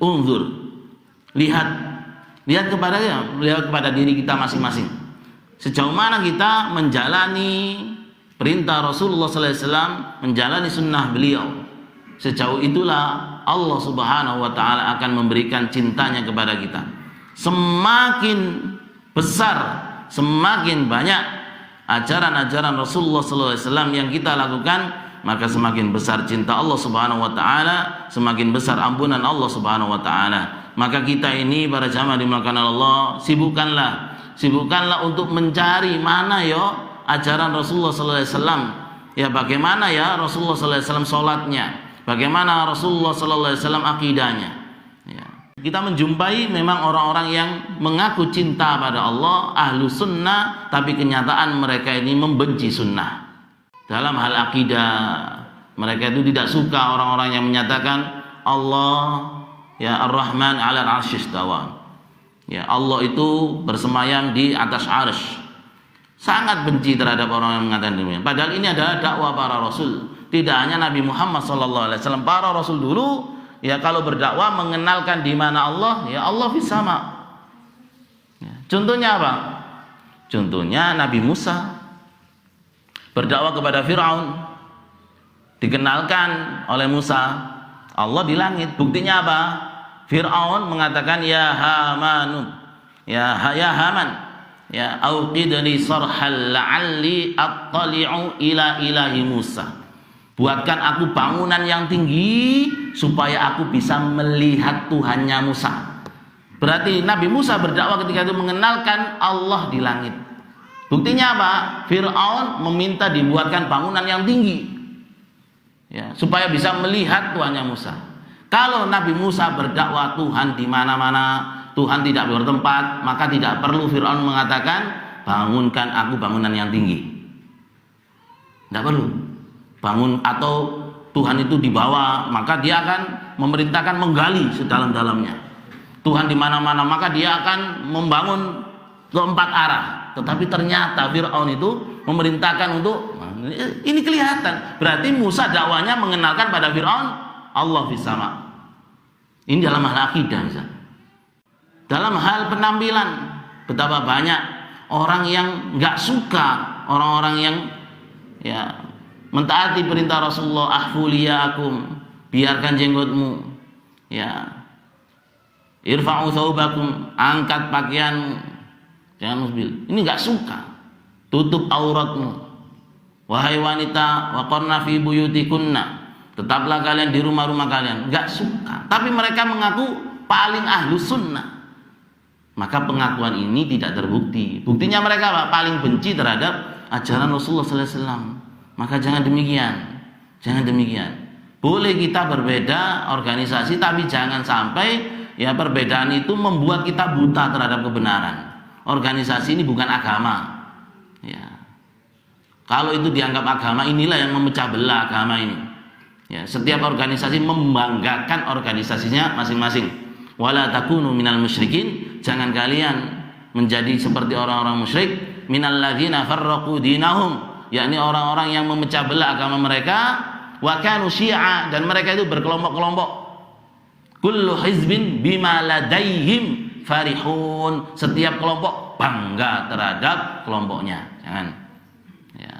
unzur, lihat kepada diri kita masing-masing. Sejauh mana kita menjalani perintah Rasulullah sallallahu alaihi wasallam, menjalani sunnah beliau. Sejauh itulah Allah Subhanahu wa taala akan memberikan cintanya kepada kita. Semakin besar, semakin banyak ajaran-ajaran Rasulullah sallallahu alaihi wasallam yang kita lakukan, maka semakin besar cinta Allah Subhanahu wa taala, semakin besar ampunan Allah Subhanahu wa taala. Maka kita ini para jamaah dimulakan Allah, sibukkanlah untuk mencari mana ya ajaran Rasulullah sallallahu alaihi wasallam. Ya, bagaimana ya Rasulullah sallallahu alaihi wasallam salatnya, bagaimana Rasulullah sallallahu alaihi wasallam akidahnya. Ya. Kita menjumpai memang orang-orang yang mengaku cinta pada Allah, ahlu sunnah, tapi kenyataan mereka ini membenci sunnah. Dalam hal akidah, mereka itu tidak suka orang-orang yang menyatakan Allah ya Ar-Rahman 'alal 'arsy istawa. Ya, Allah itu bersemayam di atas arsy. Sangat benci terhadap orang yang mengatakan demikian. Padahal ini adalah dakwah para rasul. Tidak hanya Nabi Muhammad SAW, para rasul dulu ya kalau berdakwah mengenalkan di mana Allah, ya Allah fis sama. Ya, contohnya apa? Contohnya Nabi Musa berdakwah kepada Fir'aun, dikenalkan oleh Musa Allah di langit. Buktinya apa? Fir'aun mengatakan ya Haman, ya auqidni sarhal la'alli attali'u ila ilahi Musa. Buatkan aku bangunan yang tinggi supaya aku bisa melihat Tuhannya Musa. Berarti Nabi Musa berdakwah ketika itu mengenalkan Allah di langit. Buktinya apa? Fir'aun meminta dibuatkan bangunan yang tinggi, ya, supaya bisa melihat Tuhannya Musa. Kalau Nabi Musa berdakwah Tuhan di mana-mana, Tuhan tidak bertempat, maka tidak perlu Fir'aun mengatakan bangunkan aku bangunan yang tinggi. Tidak perlu. Bangun atau Tuhan itu di bawah, maka dia akan memerintahkan menggali sedalam-dalamnya. Tuhan di mana-mana, maka dia akan membangun ke 4 arah. Tetapi ternyata Fir'aun itu memerintahkan untuk ini kelihatan. Berarti Musa dakwanya mengenalkan pada Fir'aun Allah fis sama. Ini dalam hal akidah misalnya. Dalam hal penampilan, betapa banyak orang yang nggak suka, orang-orang yang ya mentaati perintah Rasulullah, ahfuliyakum, biarkan jenggotmu, ya, irfa'u thawbakum, angkat pakaianmu, jangan musbil. Ini nggak suka, tutup auratmu, wahai wanita, waqarna fi buyutikunna, tetaplah kalian di rumah-rumah kalian. Nggak suka, tapi mereka mengaku paling ahlu sunnah. Maka pengakuan ini tidak terbukti. Buktinya mereka apa? Paling benci terhadap ajaran Rasulullah sallallahu alaihi wasallam. Maka jangan demikian. Jangan demikian. Boleh kita berbeda organisasi, tapi jangan sampai ya perbedaan itu membuat kita buta terhadap kebenaran. Organisasi ini bukan agama. Ya. Kalau itu dianggap agama, inilah yang memecah belah agama ini. Ya, setiap organisasi membanggakan organisasinya masing-masing. Wala takunu minal musyrikin, jangan kalian menjadi seperti orang-orang musyrik, minal ladzina farraqu dinahum, yakni orang-orang yang memecah belah agama mereka, wa kanu syi'a, dan mereka itu berkelompok-kelompok. Kullu hizbin bima ladaihim farihun, setiap kelompok bangga terhadap kelompoknya. Jangan. Ya.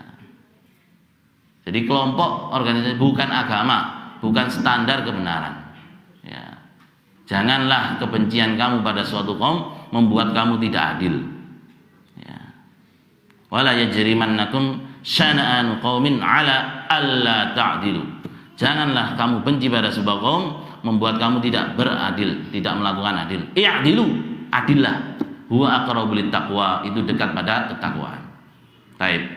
Jadi kelompok organisasi bukan agama, bukan standar kebenaran. Ya. Janganlah kebencian kamu pada suatu kaum membuat kamu tidak adil. Ya. Wala yajrimannakum syana'anu qaumin ala alla ta'dilu. Janganlah kamu benci pada sebuah kaum membuat kamu tidak beradil, tidak melakukan adil. I'dilu, adillah. Huwa aqrabu lit taqwa, itu dekat pada ketakwaan. Baik.